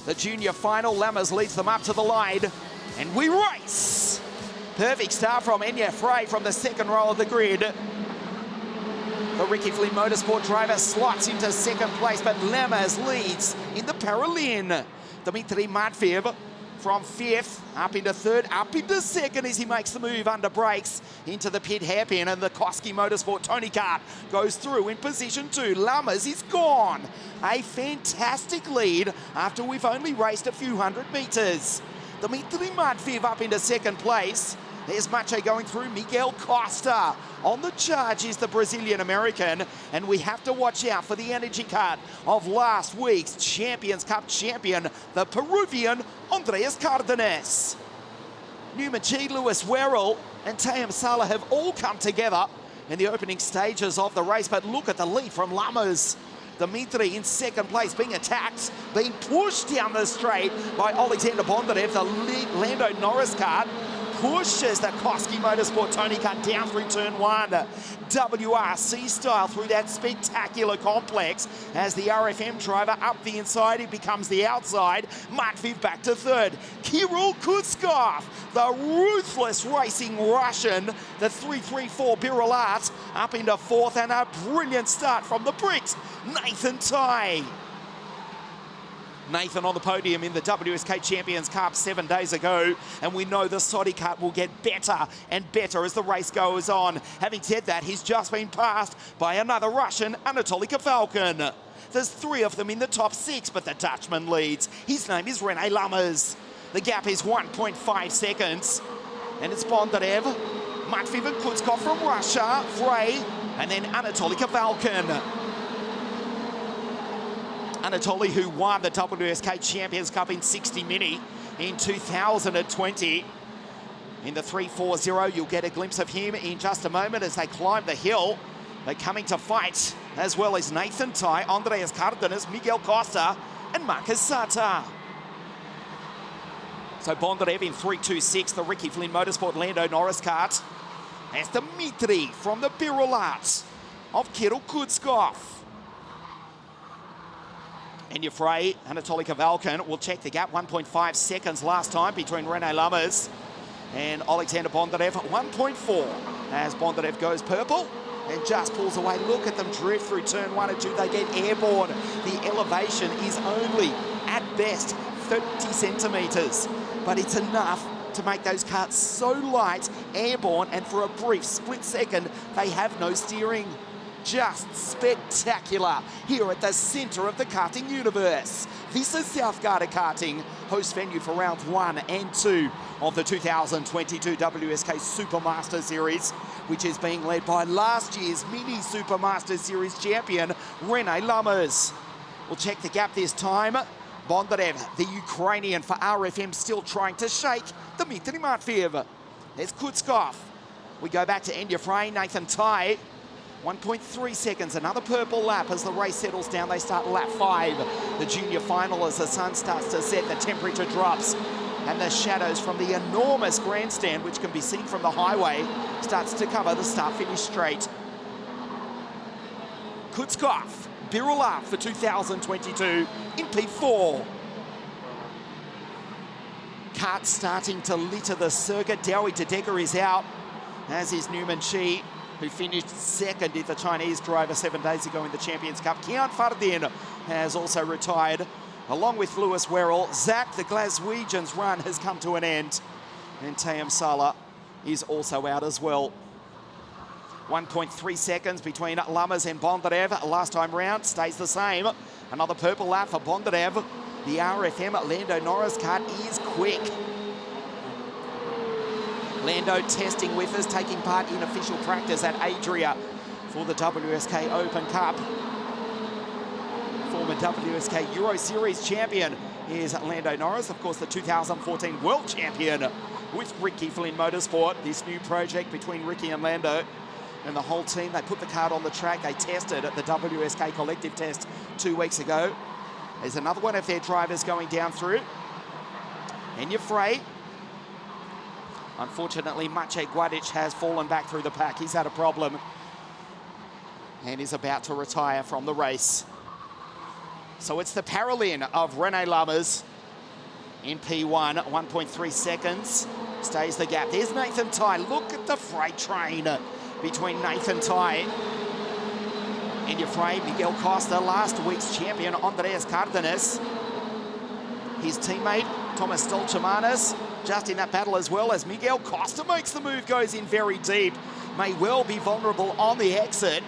The junior final, Lammers leads them up to the line, and we race. Perfect start from Enya Frey from the second row of the grid. The Ricky Flynn Motorsport driver slots into second place, but Lammers leads in the Paralyn. Dmitry Matveev from fifth, up into third, up into second as he makes the move under brakes into the pit hairpin, and the Koski Motorsport Tony Kart goes through in position two. Lammers is gone. A fantastic lead after we've only raced a few hundred meters. Dmitry Matveev up into second place. There's Mache going through. Miguel Costa on the charge is the Brazilian-American, and we have to watch out for the energy cut of last week's Champions Cup champion, the Peruvian Andreas Cardenas. Newman G, Lewis Werrell and Tayam Salah have all come together in the opening stages of the race, but look at the lead from Lammers. Dmitry in second place, being attacked, being pushed down the straight by Alexander Bondarev. The Lando Norris kart pushes the Koski Motorsport Tony Kart down through turn one. WRC style through that spectacular complex as the RFM driver up the inside, he becomes the outside. Matveev back to third. Kirill Kutskov, the ruthless racing Russian, the 334 Birilat up into fourth, and a brilliant start from the Brit, Nathan Tai. Nathan on the podium in the WSK Champions Cup 7 days ago, and we know the Sodi Kart will get better and better as the race goes on. Having said that, he's just been passed by another Russian, Anatoly Kavalkin. There's three of them in the top six, but the Dutchman leads. His name is Rene Lammers. The gap is 1.5 seconds, and it's Bondarev, Matveev and Kutskov from Russia, Frey, and then Anatoly Kavalkin. Anatoly, who won the WSK Champions Cup in 60 Mini in 2020. In the 340, you'll get a glimpse of him in just a moment as they climb the hill. They're coming to fight, as well as Nathan Tai, Andreas Cardenas, Miguel Costa, and Marcus Sata. So Bondarev in 326, the Ricky Flynn Motorsport Lando Norris kart. As Dmitry from the Birilat of Kirill Kutskov. Enya Frey, Anatoly Kavalkin will check the gap. 1.5 seconds last time between Rene Lammers and Alexander Bondarev. 1.4 as Bondarev goes purple and just pulls away. Look at them drift through turn one and two. They get airborne. The elevation is only, at best, 30 centimeters, but it's enough to make those karts so light, airborne, and for a brief split second, they have no steering. Just spectacular here at the center of the karting universe. This is South Garda Karting, host venue for rounds 1 and 2 of the 2022 WSK Supermaster Series, which is being led by last year's Mini Supermaster Series champion, Rene Lammers. We'll check the gap this time. Bondarev, the Ukrainian for RFM, still trying to shake Dmitry Matveev. There's Kutskov. We go back to Enya Frey, Nathan Tai. 1.3 seconds, another purple lap as the race settles down. They start lap 5. The junior final as the sun starts to set, the temperature drops, and the shadows from the enormous grandstand, which can be seen from the highway, starts to cover the start-finish straight. Kutskov, Birilat for 2022 in P4. Kart starting to litter the circuit. Dowie Tedeka is out, as is Newman Chi, who finished second in the Chinese driver 7 days ago in the Champions Cup. Kian Fardin has also retired, along with Lewis Werrell. Zach, the Glaswegian's run has come to an end, and Tayam Salah is also out as well. 1.3 seconds between Lammers and Bondarev. Last time round stays the same. Another purple lap for Bondarev. The RFM Lando Norris kart is quick. Lando testing with us, taking part in official practice at Adria for the WSK Open Cup. Former WSK Euro Series champion is Lando Norris, of course the 2014 World Champion with Ricky Flynn Motorsport. This new project between Ricky and Lando and the whole team. They put the kart on the track. They tested at the WSK Collective Test 2 weeks ago. There's another one of their drivers going down through. Enya Frey. Unfortunately, Maciej Guadic has fallen back through the pack. He's had a problem and is about to retire from the race. So it's the Paralyn of René Lammers in P1, 1.3 seconds. Stays the gap. There's Nathan Ty. Look at the freight train between Nathan Ty and your freight. Miguel Costa, last week's champion, Andreas Cardenas. His teammate, Thomas Stolchamanis, just in that battle as well as Miguel Costa makes the move, goes in very deep. May well be vulnerable on the exit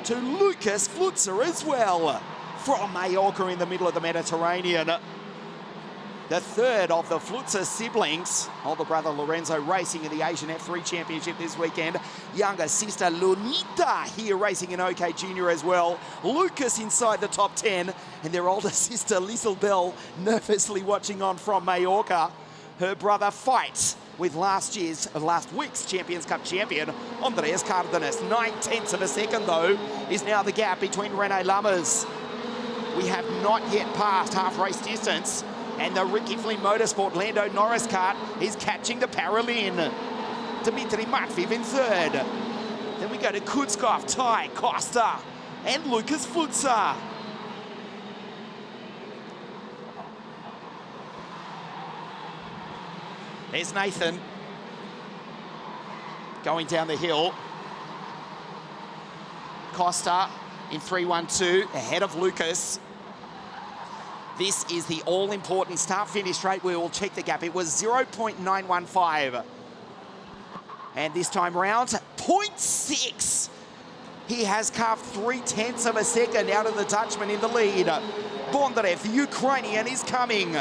to Lucas Flutzer as well from Mallorca in the middle of the Mediterranean. The third of the Flutzer siblings, older brother Lorenzo racing in the Asian F3 Championship this weekend. Younger sister Lunita here racing in okjunior as well. Lucas inside the top 10, and their older sister Liesl nervously watching on from Mallorca. Her brother fights with last week's Champions Cup champion, Andreas Cardenas. 9/10 of a second, though, is now the gap between René Lammers. We have not yet passed half race distance, and the Ricky Flynn Motorsport Lando Norris kart is catching the Paralyn. Dmitry Matveev in third. Then we go to Kutskov, Ty, Costa, and Lucas Flutzer. There's Nathan going down the hill. Costa in 3-1-2 ahead of Lucas. This is the all-important start-finish rate. We will check the gap. It was 0.915. And this time round, 0.6. He has carved 0.3 of a second out of the Dutchman in the lead. Bondarev, the Ukrainian, is coming.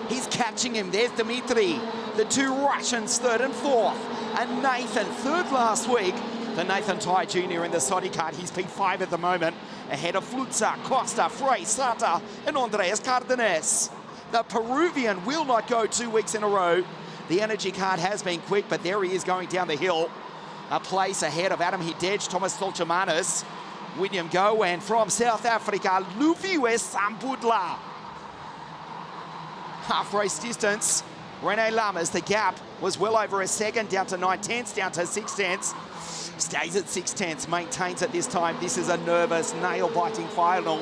He's catching him. There's Dmitry. The two Russians, third and fourth. And Nathan, third last week. The Nathan Ty Jr. in the Sodi kart. He's P5 at the moment. Ahead of Flutzer, Costa, Frey, Sata, and Andreas Cardenas. The Peruvian will not go 2 weeks in a row. The energy card has been quick, but there he is going down the hill. A place ahead of Adam Hidej, Thomas Stolchamanis, William Go, and from South Africa, Luviwe Sambudla. Half race distance, René Lammers, the gap was well over a second, down to 9/10, down to 6/10. Stays at 6/10, maintains it this time. This is a nervous, nail-biting final.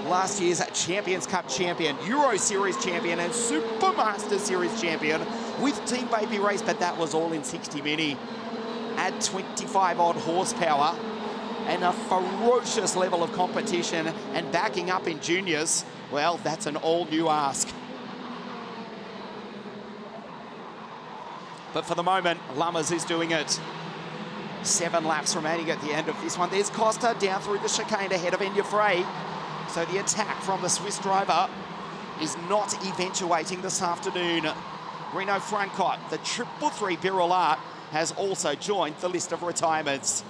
Last year's Champions Cup champion, Euro Series champion, and Supermaster Series champion with Team Baby Race, but that was all in 60 Mini. At 25-odd horsepower and a ferocious level of competition and backing up in juniors, well, that's an all-new ask. But for the moment, Lammers is doing it. 7 laps remaining at the end of this one. There's Costa down through the chicane ahead of Enya Frey. So the attack from the Swiss driver is not eventuating this afternoon. Reno Francot, the 333 Birolart, has also joined the list of retirements.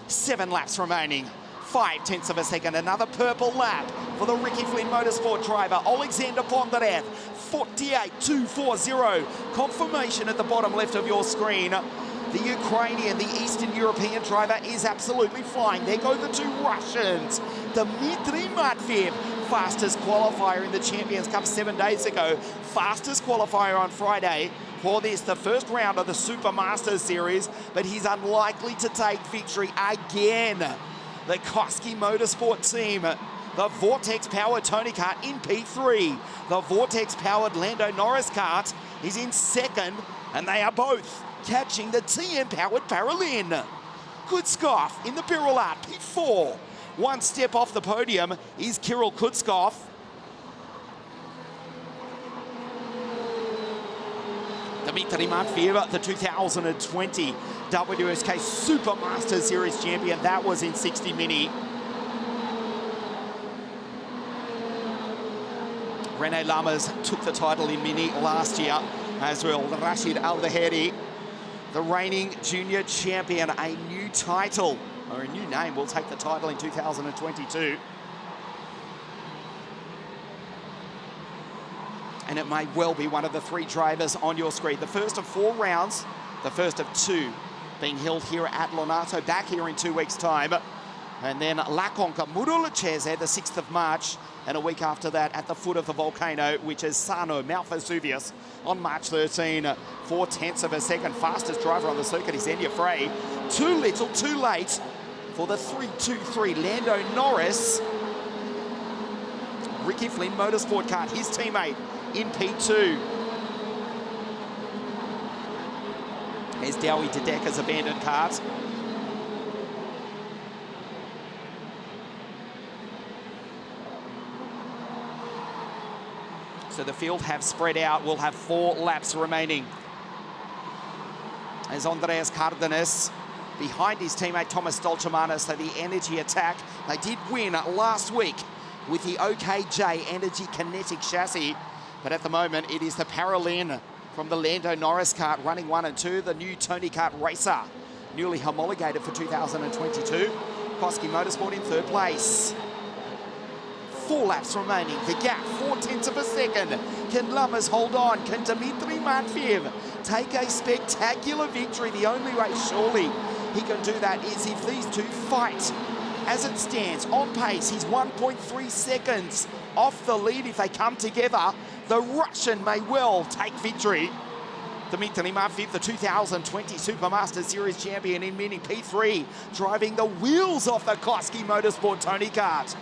7 laps remaining. 0.5 of a second. Another purple lap for the Ricky Flynn Motorsport driver, Alexander Bondarev. 48.240. Confirmation at the bottom left of your screen. The Ukrainian, the Eastern European driver is absolutely flying. There go the two Russians. Dmitry Matveev, fastest qualifier in the Champions Cup 7 days ago. Fastest qualifier on Friday for this, the first round of the Super Masters Series, but he's unlikely to take victory again. The Koski Motorsport team, the Vortex-powered Tony kart in P3. The Vortex-powered Lando Norris kart is in second, and they are both catching the TM-powered Paralyn. Kutskov in the Birolart, P4. One step off the podium is Kirill Kutskov. Dmitry Matveev, the 2020 WSK Super Master Series champion. That was in 60 Mini. René Lammers took the title in Mini last year as well. Rashid Al-Daheri, the reigning junior champion, a new title, or a new name, will take the title in 2022. And it may well be one of the 3 drivers on your screen. The first of 4 rounds, the first of 2 being held here at Lonato, back here in 2 weeks' time. And then La Conca Murulacese, the 6th of March, and a week after that at the foot of the volcano, which is Sano, Mount Vesuvius, on March 13. 0.4 of a second. Fastest driver on the circuit is Enya Frey. Too little, too late for the 3-2-3 Lando Norris. Ricky Flynn Motorsport kart, his teammate in P2. There's Dowie Dedeka's abandoned kart. So the field have spread out. We'll have 4 laps remaining. As Andreas Cardenas behind his teammate Thomas Dolcemana, so the energy attack. They did win last week with the OKJ Energy Kinetic chassis, but at the moment it is the Paralin from the Lando Norris kart running 1 and 2, the new Tony Kart Racer, newly homologated for 2022. Koski Motorsport in 3rd place. 4 laps remaining, the gap 0.4 of a second. Can Lummers hold on? Can Dmitry Matveev take a spectacular victory? The only way surely he can do that is if these two fight. As it stands, on pace, he's 1.3 seconds off the lead. If they come together, the Russian may well take victory. Dmitry Matveev, the 2020 Supermaster Series champion in Mini P3, driving the wheels off the Koski Motorsport Tony Kart.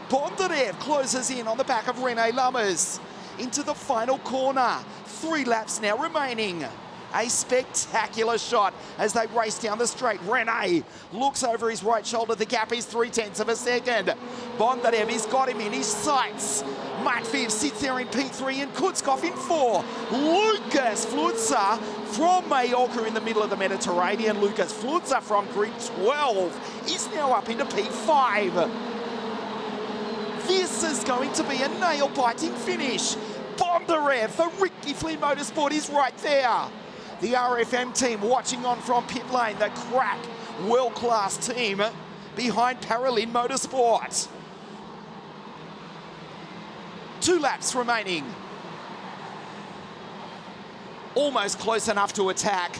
Bondarev closes in on the back of René Lummers into the final corner. 3 laps now remaining. A spectacular shot as they race down the straight. René looks over his right shoulder. The gap is 0.3 of a second. Bondarev has got him in his sights. Matveev sits there in P3 and Kutskov in 4. Lucas Flutzer from Mallorca in the middle of the Mediterranean. Lucas Flutzer from grid 12 is now up into P5. This is going to be a nail-biting finish. Bondarev for Ricky Flynn Motorsport is right there. The RFM team watching on from pit lane, the crack world-class team behind Paralin Motorsport. 2 laps remaining. Almost close enough to attack.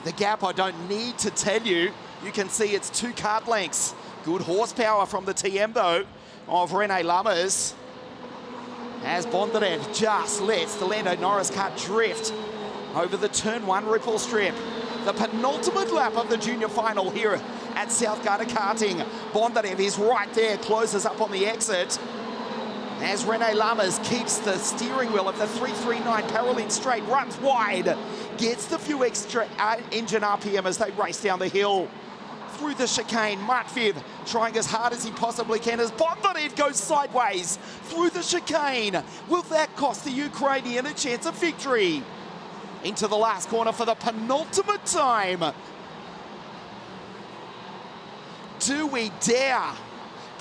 The gap, I don't need to tell you. You can see it's 2 kart lengths. Good horsepower from the TM though of René Lummers. As Bondarev just lets the Lando Norris kart drift over the turn 1 ripple strip. The penultimate lap of the junior final here at South Garda Karting. Bondarev is right there, closes up on the exit. As René Lummers keeps the steering wheel of the 339 Paralin straight, runs wide, gets the few extra engine RPM as they race down the hill. Through the chicane, Matveev trying as hard as he possibly can as Bondarev goes sideways through the chicane. Will that cost the Ukrainian a chance of victory? Into the last corner for the penultimate time. Do we dare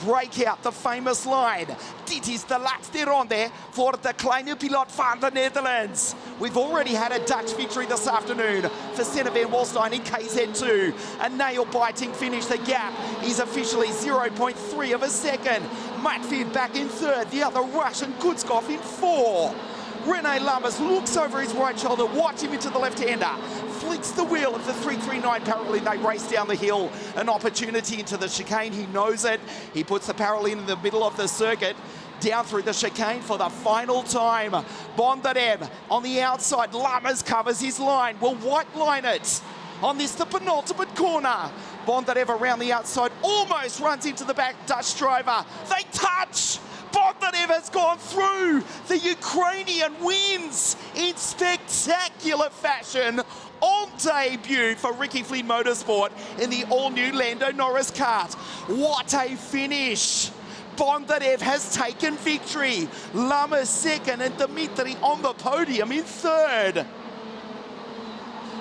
break out the famous line? Dit is de laatste ronde voor de kleine piloot van the Netherlands. We've already had a Dutch victory this afternoon for Senna van Walstein in KZ2. A nail-biting finish. The gap is officially 0.3 of a second. Matveev back in 3rd. The other Russian, Kutskov, in 4. René Lummers looks over his right shoulder, watch him into the left-hander, flicks the wheel of the 339 Paralin. They race down the hill, an opportunity into the chicane. He knows it. He puts the Paralin in the middle of the circuit, down through the chicane for the final time. Bondarev on the outside. Lummers covers his line. Will white line it on this, the penultimate corner. Bondarev around the outside, almost runs into the back Dutch driver. They touch. Bondarev has gone through. The Ukrainian wins in spectacular fashion on debut for Ricky Flynn Motorsport in the all-new Lando Norris kart. What a finish. Bondarev has taken victory. Lummers 2nd and Dmitry on the podium in 3rd.